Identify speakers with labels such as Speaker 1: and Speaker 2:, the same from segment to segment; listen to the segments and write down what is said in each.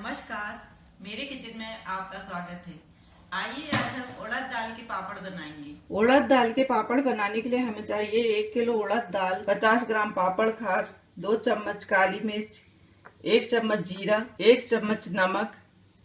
Speaker 1: नमस्कार, मेरे किचन में आपका स्वागत है। आइए आज हम उड़द दाल के पापड़ बनाएंगे।
Speaker 2: उड़द दाल के पापड़ बनाने के लिए हमें चाहिए 1 किलो उड़द दाल, 50 ग्राम पापड़ खार, 2 चम्मच काली मिर्च, 1 चम्मच जीरा, 1 चम्मच नमक,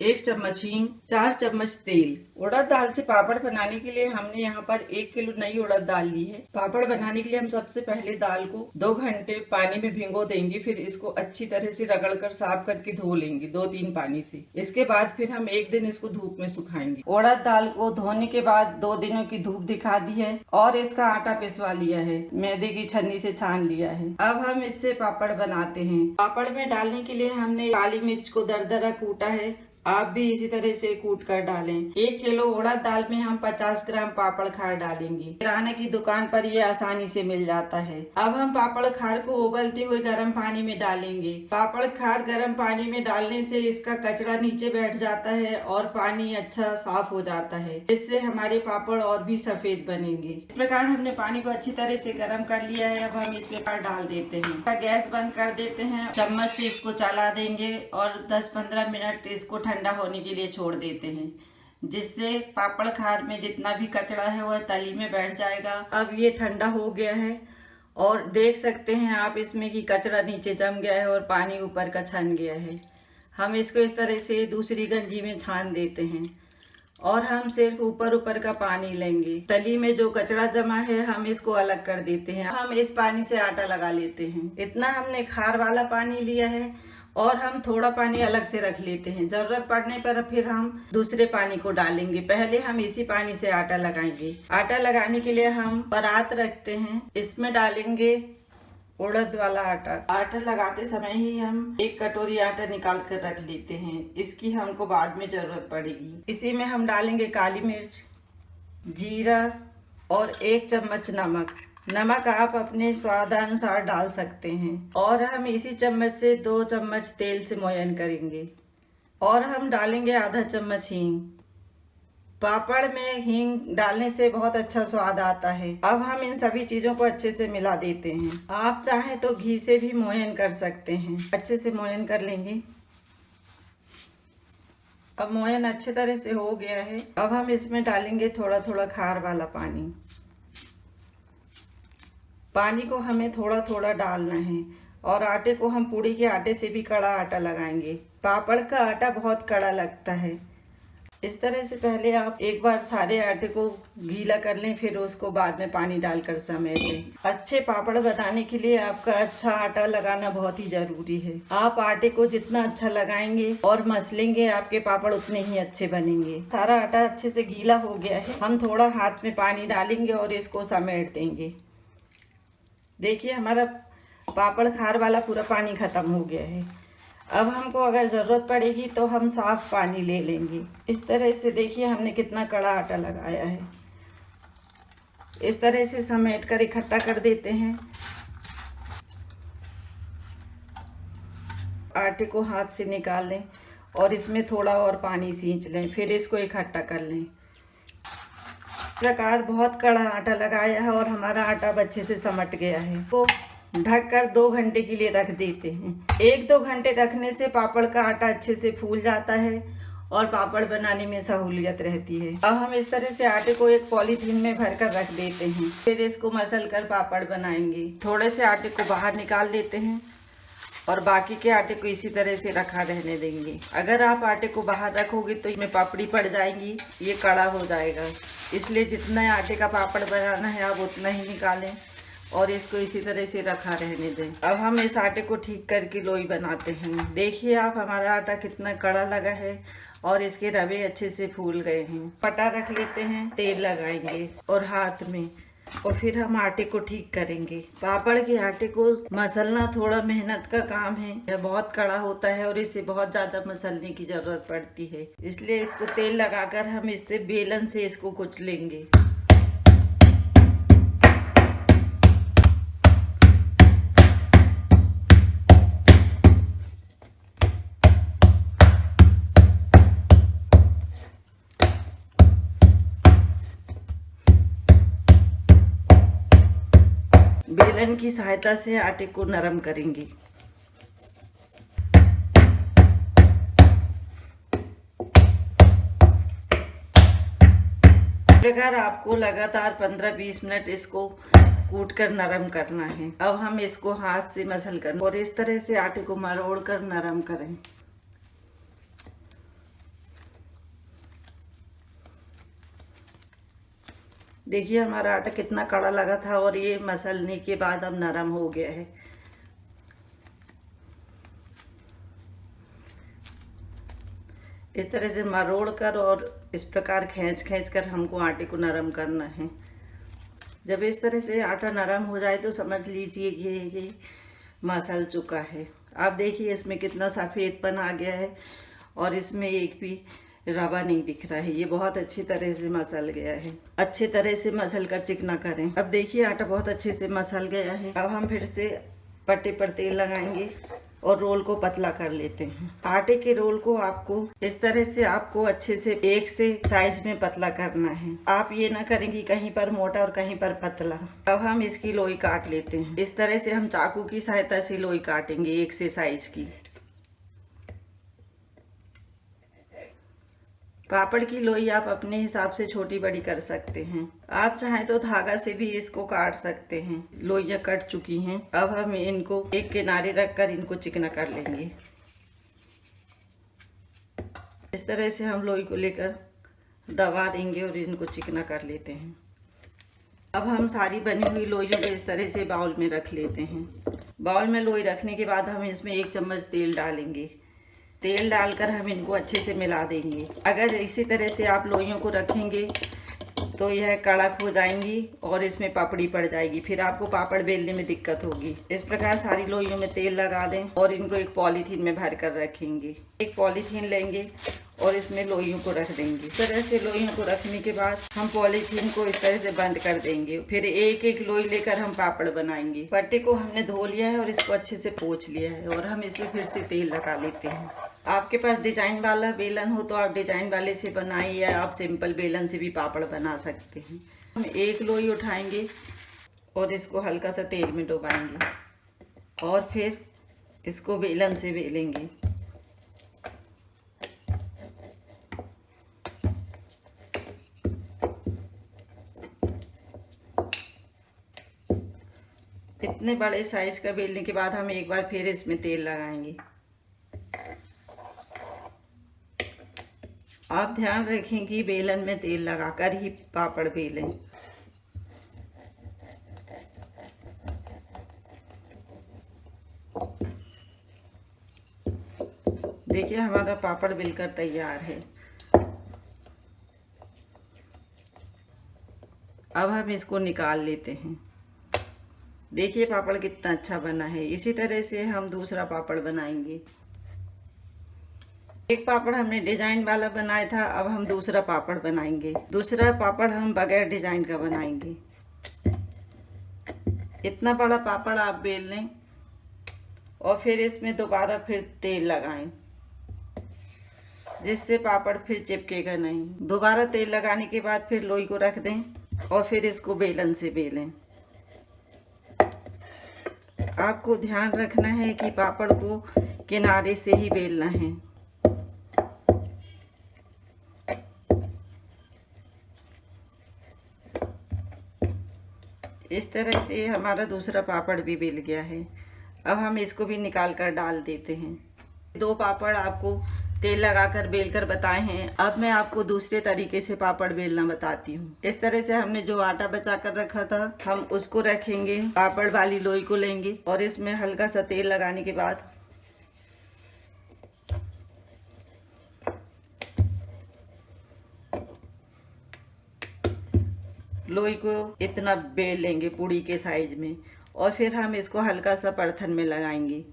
Speaker 2: 1 चम्मच हींग, 4 चम्मच तेल। उड़द दाल से पापड़ बनाने के लिए हमने यहाँ पर 1 किलो नई उड़द दाल ली है। पापड़ बनाने के लिए हम सबसे पहले दाल को 2 घंटे पानी में भिगो देंगे, फिर इसको अच्छी तरह से रगड़कर साफ करके धो लेंगे 2-3 पानी से। इसके बाद फिर हम 1 दिन इसको धूप में सुखाएंगे। उड़द दाल को धोने के बाद 2 दिनों की धूप दिखा दी है और इसका आटा पिसवा लिया है, मैदे की छन्नी से छान लिया है। अब हम इससे पापड़ बनाते हैं। पापड़ में डालने के लिए हमने काली मिर्च को दरदरा कूटा है, आप भी इसी तरह से कूट कर डालें। 1 किलो उड़द दाल में हम 50 ग्राम पापड़ खार डालेंगे। किराने की दुकान पर ये आसानी से मिल जाता है। अब हम पापड़ खार को उबलते हुए गर्म पानी में डालेंगे। पापड़ खार गर्म पानी में डालने से इसका कचरा नीचे बैठ जाता है और पानी अच्छा साफ हो जाता है, जिससे हमारे पापड़ और भी सफेद बनेंगे। इस प्रकार हमने पानी को अच्छी तरह से गर्म कर लिया है। अब हम इसमें पापड़ डाल देते हैं। गैस बंद कर देते हैं, चम्मच से इसको चला देंगे और 10-15 मिनट इसको ठंडा होने के लिए छोड़ देते हैं, जिससे पापड़ खार में जितना भी कचरा है वह तली में बैठ जाएगा। अब ये ठंडा हो गया है और देख सकते हैं आप इसमें कि कचरा नीचे जम गया है और पानी ऊपर का छन गया है। हम इसको इस तरह से दूसरी गंजी में छान देते हैं और हम सिर्फ ऊपर का पानी लेंगे। तली में जो कचरा जमा है हम इसको अलग कर देते हैं। हम इस पानी से आटा लगा लेते हैं। इतना हमने खार वाला पानी लिया है और हम थोड़ा पानी अलग से रख लेते हैं। जरूरत पड़ने पर फिर हम दूसरे पानी को डालेंगे। पहले हम इसी पानी से आटा लगाएंगे। आटा लगाने के लिए हम परात रखते हैं, इसमें डालेंगे उड़द वाला आटा। आटा लगाते समय ही हम 1 कटोरी आटा निकाल कर रख लेते हैं, इसकी हमको बाद में जरूरत पड़ेगी। इसी में हम डालेंगे काली मिर्च, जीरा और 1 चम्मच नमक। नमक आप अपने स्वादानुसार डाल सकते हैं। और हम इसी चम्मच से 2 चम्मच तेल से मोयन करेंगे और हम डालेंगे आधा चम्मच हींग। पापड़ में हींग डालने से बहुत अच्छा स्वाद आता है। अब हम इन सभी चीजों को अच्छे से मिला देते हैं। आप चाहें तो घी से भी मोयन कर सकते हैं। अच्छे से मोयन कर लेंगे। अब मोयन अच्छे तरह से हो गया है। अब हम इसमें डालेंगे थोड़ा थोड़ा खार वाला पानी। पानी को हमें थोड़ा थोड़ा डालना है और आटे को हम पूड़ी के आटे से भी कड़ा आटा लगाएंगे। पापड़ का आटा बहुत कड़ा लगता है। इस तरह से पहले आप एक बार सारे आटे को गीला कर लें, फिर उसको बाद में पानी डालकर समेट लें। अच्छे पापड़ बनाने के लिए आपका अच्छा आटा लगाना बहुत ही जरूरी है। आप आटे को जितना अच्छा लगाएंगे और मसलेंगे, आपके पापड़ उतने ही अच्छे बनेंगे। सारा आटा अच्छे से गीला हो गया है। हम थोड़ा हाथ में पानी डालेंगे और इसको समेट देंगे। देखिए हमारा पापड़ खार वाला पूरा पानी खत्म हो गया है। अब हमको अगर ज़रूरत पड़ेगी तो हम साफ पानी ले लेंगे। इस तरह से देखिए हमने कितना कड़ा आटा लगाया है। इस तरह से समेट कर इकट्ठा कर देते हैं। आटे को हाथ से निकाल लें और इसमें थोड़ा और पानी सींच लें, फिर इसको इकट्ठा कर लें। प्रकार बहुत कड़ा आटा लगाया है और हमारा आटा अच्छे से समट गया है। तो ढककर 2 घंटे के लिए रख देते हैं। 1-2 घंटे रखने से पापड़ का आटा अच्छे से फूल जाता है और पापड़ बनाने में सहूलियत रहती है। अब हम इस तरह से आटे को एक पॉलीथीन में भरकर रख देते हैं, फिर इसको मसल कर पापड़ बनाएंगे। थोड़े से आटे को बाहर निकाल देते हैं और बाकी के आटे को इसी तरह से रखा रहने देंगे। अगर आप आटे को बाहर रखोगे तो इसमें पापड़ी पड़ जाएंगी, ये कड़ा हो जाएगा। इसलिए जितना आटे का पापड़ बनाना है आप उतना ही निकालें और इसको इसी तरह से रखा रहने दें। अब हम इस आटे को ठीक करके लोई बनाते हैं। देखिए आप हमारा आटा कितना कड़ा लगा है और इसके रवे अच्छे से फूल गए हैं। पटा रख लेते हैं, तेल लगाएंगे और हाथ में, और फिर हम आटे को ठीक करेंगे। पापड़ के आटे को मसलना थोड़ा मेहनत का काम है। यह बहुत कड़ा होता है और इसे बहुत ज्यादा मसलने की जरूरत पड़ती है। इसलिए इसको तेल लगाकर हम इससे बेलन से इसको कुचलेंगे। बेलन की सहायता से आटे को नरम करेंगे। प्रकार आपको लगातार 15-20 मिनट इसको कूट कर नरम करना है। अब हम इसको हाथ से मसल कर और इस तरह से आटे को मरोड़ कर नरम करें। देखिए हमारा आटा कितना कड़ा लगा था और ये मसलने के बाद अब नरम हो गया है। इस तरह से मरोड़ कर और इस प्रकार खींच खींच कर हमको आटे को नरम करना है। जब इस तरह से आटा नरम हो जाए तो समझ लीजिए ये मसल चुका है। आप देखिए इसमें कितना सफ़ेदपन आ गया है और इसमें एक भी रवा नहीं दिख रहा है। ये बहुत अच्छी तरह से मसल गया है। अच्छे तरह से मसल कर चिकना करें। अब देखिए आटा बहुत अच्छे से मसल गया है। अब हम फिर से पट्टे पर तेल लगाएंगे और रोल को पतला कर लेते हैं। आटे के रोल को आपको इस तरह से आपको अच्छे से एक से साइज में पतला करना है। आप ये ना करें कि कहीं पर मोटा और कहीं पर पतला। अब हम इसकी लोई काट लेते हैं। इस तरह से हम चाकू की सहायता से लोई काटेंगे एक से साइज की। पापड़ की लोई आप अपने हिसाब से छोटी बड़ी कर सकते हैं। आप चाहें तो धागा से भी इसको काट सकते हैं। लोइयां कट चुकी हैं। अब हम इनको एक किनारे रखकर इनको चिकना कर लेंगे। इस तरह से हम लोई को लेकर दबा देंगे और इनको चिकना कर लेते हैं। अब हम सारी बनी हुई लोइयों को इस तरह से बाउल में रख लेते हैं। बाउल में लोई रखने के बाद हम इसमें 1 चम्मच तेल डालेंगे। तेल डालकर हम इनको अच्छे से मिला देंगे। अगर इसी तरह से आप लोइयों को रखेंगे तो यह कड़क हो जाएंगी और इसमें पापड़ी पड़ जाएगी, फिर आपको पापड़ बेलने में दिक्कत होगी। इस प्रकार सारी लोइयों में तेल लगा दें और इनको एक पॉलीथीन में भर कर रखेंगे। एक पॉलीथीन लेंगे और इसमें लोइयों को रख देंगे। इस तरह से लोइयों को रखने के बाद हम पॉलीथीन को इस तरह से बंद कर देंगे। फिर एक एक लोई लेकर हम पापड़ बनाएंगे। पट्टे को हमने धो लिया है और इसको अच्छे से पोंछ लिया है और हम इसमें फिर से तेल लगा लेते हैं। आपके पास डिजाइन वाला बेलन हो तो आप डिजाइन वाले से बनाएं या आप सिंपल बेलन से भी पापड़ बना सकते हैं। हम एक लोई उठाएंगे और इसको हल्का सा तेल में डुबाएंगे और फिर इसको बेलन से बेलेंगे। इतने बड़े साइज का बेलने के बाद हम एक बार फिर इसमें तेल लगाएंगे। आप ध्यान रखें कि बेलन में तेल लगाकर ही पापड़ बेलें। देखिए हमारा पापड़ बेलकर तैयार है। अब हम इसको निकाल लेते हैं। देखिए पापड़ कितना अच्छा बना है। इसी तरह से हम दूसरा पापड़ बनाएंगे। एक पापड़ हमने डिजाइन वाला बनाया था, अब हम दूसरा पापड़ बनाएंगे। दूसरा पापड़ हम बगैर डिजाइन का बनाएंगे। इतना बड़ा पापड़ आप बेल लें और फिर इसमें दोबारा फिर तेल लगाएं, जिससे पापड़ फिर चिपकेगा नहीं। दोबारा तेल लगाने के बाद फिर लोई को रख दें और फिर इसको बेलन से बेलें। आपको ध्यान रखना है कि पापड़ को किनारे से ही बेलना है। इस तरह से हमारा दूसरा पापड़ भी बेल गया है। अब हम इसको भी निकाल कर डाल देते हैं। 2 पापड़ आपको तेल लगाकर बेलकर बताए हैं। अब मैं आपको दूसरे तरीके से पापड़ बेलना बताती हूँ। इस तरह से हमने जो आटा बचा कर रखा था हम उसको रखेंगे, पापड़ वाली लोई को लेंगे और इसमें हल्का सा तेल लगाने के बाद लोई को इतना बेल लेंगे पूड़ी के साइज में और फिर हम इसको हल्का सा परथन में लगाएंगे।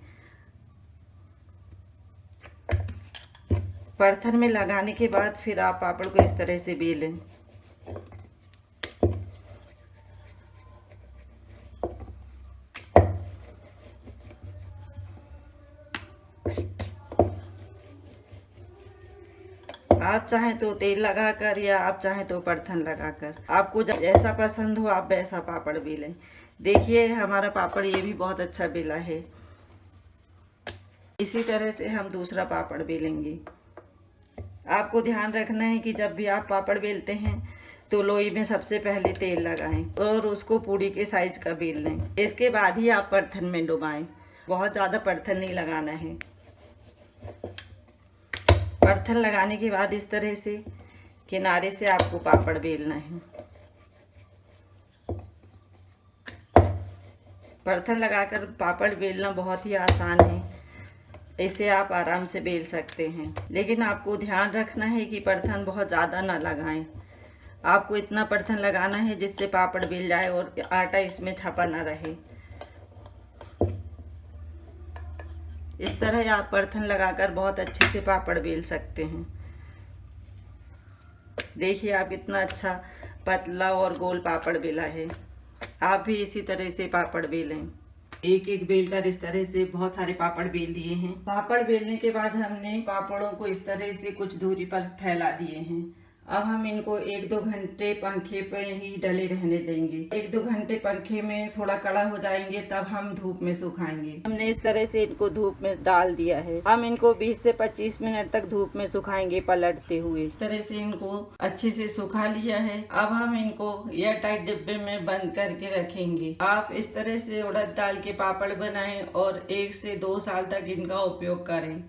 Speaker 2: परथन में लगाने के बाद फिर आप पापड़ को इस तरह से बेलें। आप चाहें तो तेल लगाकर या आप चाहें तो परथन लगाकर, आपको जैसा पसंद हो आप वैसा पापड़ बेलें। देखिए हमारा पापड़ ये भी बहुत अच्छा बेला है। इसी तरह से हम दूसरा पापड़ बेलेंगे। आपको ध्यान रखना है कि जब भी आप पापड़ बेलते हैं तो लोई में सबसे पहले तेल लगाएं और उसको पूड़ी के साइज का बेल लें। इसके बाद ही आप परथन में डुबाएं। बहुत ज़्यादा परथन नहीं लगाना है। परथन लगाने के बाद इस तरह से किनारे से आपको पापड़ बेलना है। परथन लगाकर पापड़ बेलना बहुत ही आसान है। इसे आप आराम से बेल सकते हैं, लेकिन आपको ध्यान रखना है कि परथन बहुत ज़्यादा ना लगाएं। आपको इतना परथन लगाना है जिससे पापड़ बेल जाए और आटा इसमें छपा ना रहे। इस तरह आप परथन लगाकर बहुत अच्छे से पापड़ बेल सकते हैं। देखिए आप कितना अच्छा पतला और गोल पापड़ बेला है। आप भी इसी तरह से पापड़ बेलें। एक एक बेलकर इस तरह से बहुत सारे पापड़ बेल दिए हैं। पापड़ बेलने के बाद हमने पापड़ों को इस तरह से कुछ दूरी पर फैला दिए हैं। अब हम इनको 1-2 घंटे पंखे पे ही डले रहने देंगे। 1-2 घंटे पंखे में थोड़ा कड़ा हो जाएंगे तब हम धूप में सुखाएंगे। हमने इस तरह से इनको धूप में डाल दिया है। हम इनको 20 से 25 मिनट तक धूप में सुखाएंगे पलटते हुए। इस तरह से इनको अच्छे से सुखा लिया है। अब हम इनको एयर टाइट डिब्बे में बंद करके रखेंगे। आप इस तरह से उड़द दाल के पापड़ बनाएं और 1 से 2 साल तक इनका उपयोग करें।